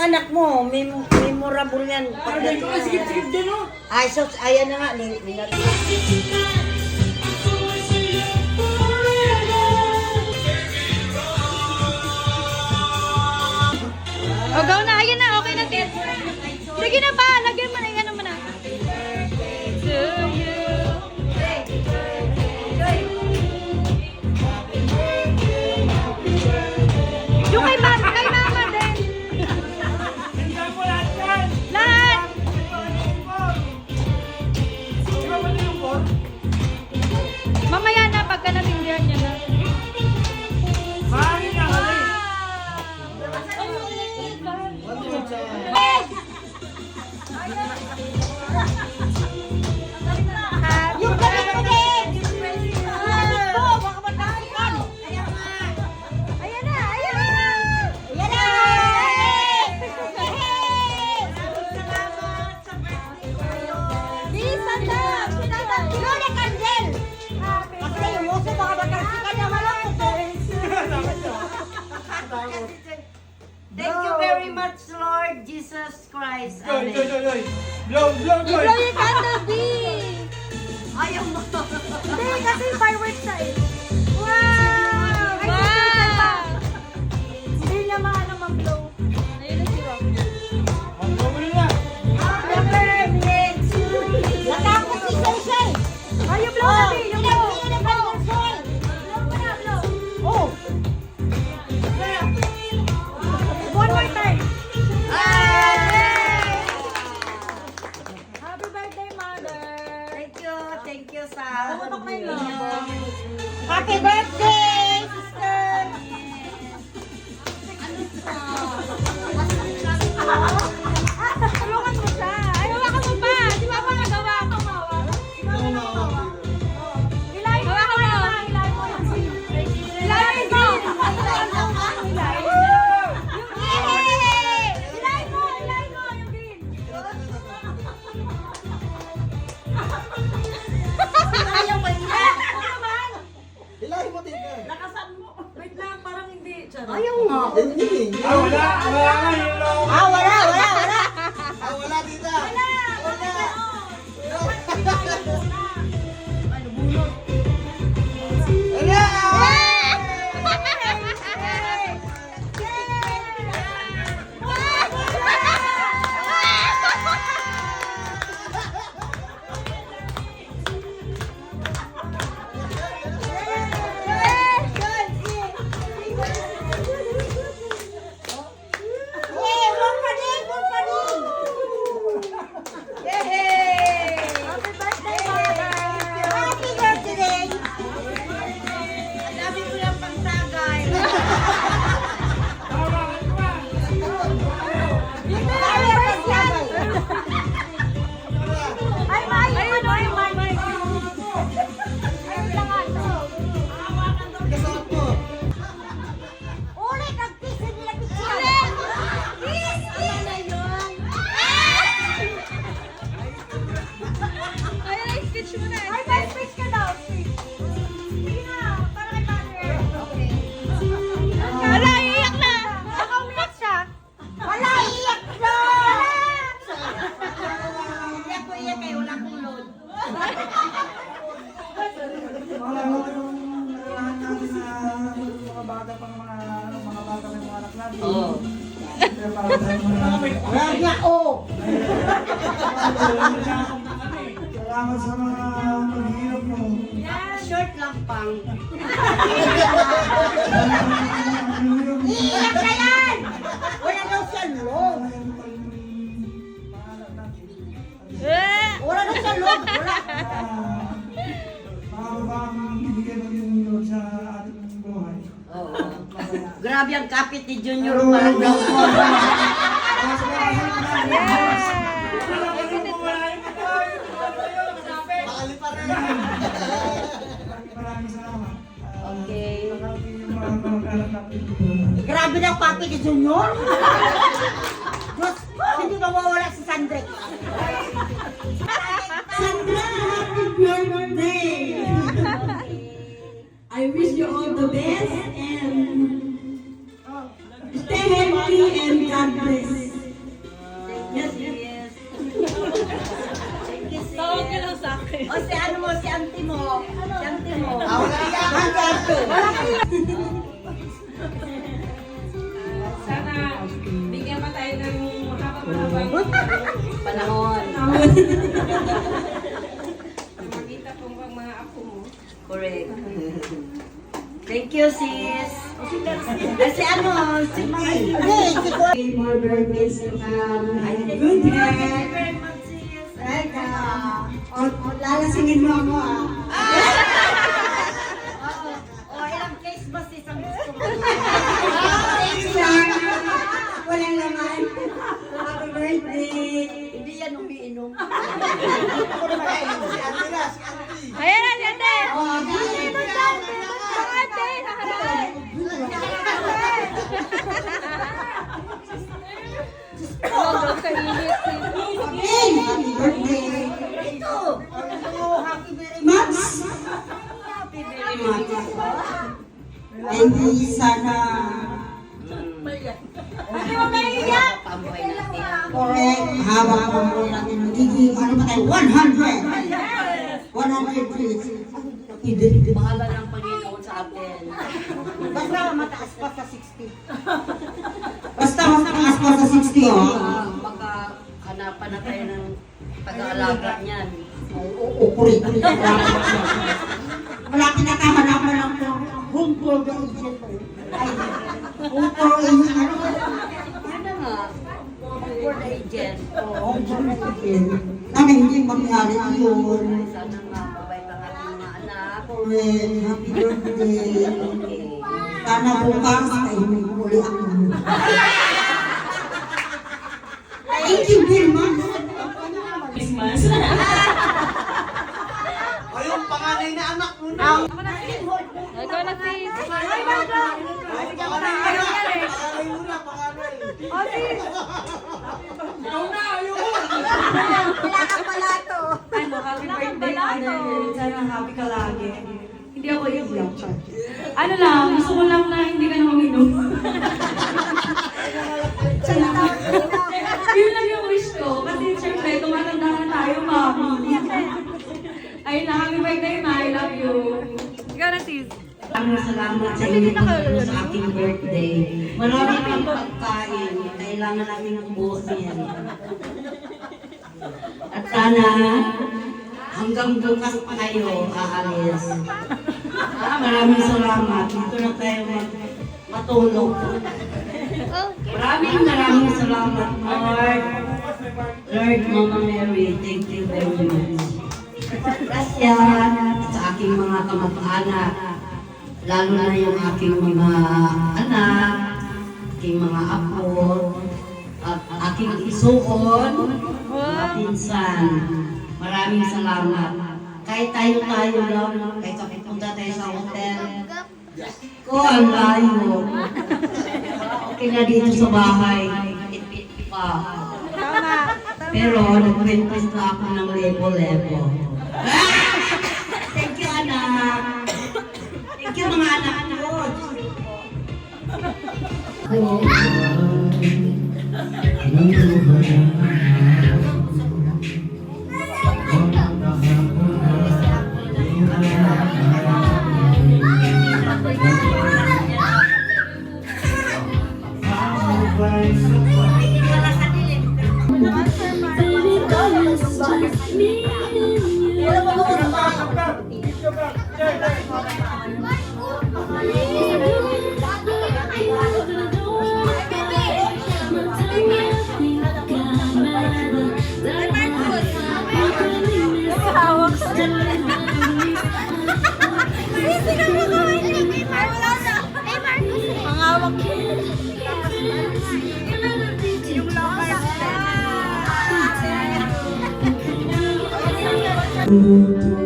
anak mo, memorable yan. Ay, ito ka, sikip-sikip din, oh. Ay, so, ayan na nga. O, go na. Ayan na. Okay na, Tit. Sige na pa. Lagyan mo na. Yan naman na. To you. Yung kay mama din. Tingnan mo lahat yan. Lahat. Di ba pati yung phone? Mamaya na, pagka natindihan niya na. Mahangin na kami. Yung galing mo din! Ayan na, ayan na. Yan na! Bilisan na. Lola Candel! Kasi yung uso baka magkasikan na malapot. Thank you very much, Lord Jesus Christ. Yoy, yoy, Amen. yoy, yoy. Blow, blow, You yoy. blow your candle, B. Ayaw mo. Hindi, kasi fireworks na eh. Wow! Wow! Hindi niya maano mag-blow. Ayun na si Rock. Ang gawin na. Happy birthday to you! Natapos si Soysay! Ay, yung blow na, B. Yung blow. Ilan ba yung Soy? Blow mo na, blow. Oh! One more time. Yay! Happy birthday, Mother. Thank you sa Tumutok na yun. Happy birthday, sister! Tulungan mo siya. Ay, hawakan mo pa. Di ba pa nagawa ko? Hilahin mo. Hawakan mo. Hilahin mo yung seal. Hilahin mo. Hilahin mo. Hilahin mo yung green. Ayaw mo niya. Hilahin mo din yan. Nakasan mo. Wait lang, parang hindi. Ayaw mo. Hindi. Ah, wala. Wala nga yung low. Wala! Ah, wala dito. Wala. Happy birthday, Mother. Happy birthday! Dami ko lang pang tagay. Tawakan ko ba? Happy birthday. Ay, May. Ayun, May. Ayun lang ano. Kasama mo. Ulit ang pisa nila pisa! Ayun, ay, speech mo na. Ay, may speech ka daw. Speech. Sige na, para kay Mother. Okay. Wala, iiyak na. Baka umiyak siya. Wala, iyak na! Hindi ako iyan kayo. Wala akong load. Wala ko yung lahat natin na mga bata pang mga bata ng mga anak natin. Oo. Kaya para sa mga Wala niya, oh! salamat sa mga paghihirap mo. Short lang pang. Iiyak na yan! Wala daw siya loob! Wala daw siya loob! Wala! Mga babaeng bibigyan ng Panginoon sa ating buhay. Oo. Grabe ang kapit ni Junior. Parang daw ko. Makali pa rin. Maraming salamat. Okay. Nakarating yung mga kamag-anak natin dito. Grabe daw papi ni Junior! Diyos, hindi mawawala si Sandre. Sandra, happy birthday! I wish you all the best and stay healthy and God bless. Sana bigyan pa tayo ng makapagpapay. Panahon. Makita po ang mga apo mo. Correct. Thank you, sis. Kasi ano, si More birthdays to come. Good health. Right, lalasingin mo ako ilang case ba sis ang gusto mo? Walang laman. Happy birthday. Hindi yan umiinom. Si Ate na, si Ate. Ayan na, ate! Ate, nakaraan! Huwag kainit. Happy birthday. Ito. Happy very Max. Happy very much. Hindi sana. Hindi mo maiiyak! Pamuhay natin. Correct. Hawak ko mo natin. Magiging ano ba tayo? 100. 100. Bahala ng Panginoon sa atin. Basta mataas pa sa 60. Basta mataas pa sa 60, oh. Magkahanapan na tayo ng taga-alaga niyan. Ukurit. Malaki na kahanapan lang to. Home for the agent. Ay, ukol yung ano. Yan na nga. For the agent. Home for the agent. Sana hindi mangyari yun. Sana nga mabait ang ating mga anak. Correct. Happy birthday. Sana bukas ay may huli ako. Thank you very much. Christmas. Ayun, panganay na anak mo na. Ikaw na, sis. Ay, Panganay na. Panganay mo na, panganay. Ano, happy birthday, Mother. Sana happy ka lagi. Hindi ako iiyak. Ano lang, gusto ko lang na hindi ka na uminom. Yun lang yung wish ko. Kasi syempre, tumatanda na tayo, mami. Ayun na, happy birthday, ma. I love you. Ikaw na, sis. Salamat sa inyo pagpunta sa aking birthday. Marami pang pagkain. Kailangan namin ng buhin. At sana hanggang bukas pa kayo aalis. Maraming salamat. Dito na tayo matulog. Maraming salamat, Lord. Lord, Mama Mary, thank you very much. Gracias sa aking mga kamag-anak. Lalo na yung aking mga anak, aking mga apo, at aking isuon, mga pinsan. Maraming salamat. Kahit tayo lang, kahit kapipunta tayo sa hotel, ko ang layo. Okay na dito sa bahay, it pa. Pero nag-20 na ako ng level. Thank you, anak. Thank you, mga anak ko. Yung lover.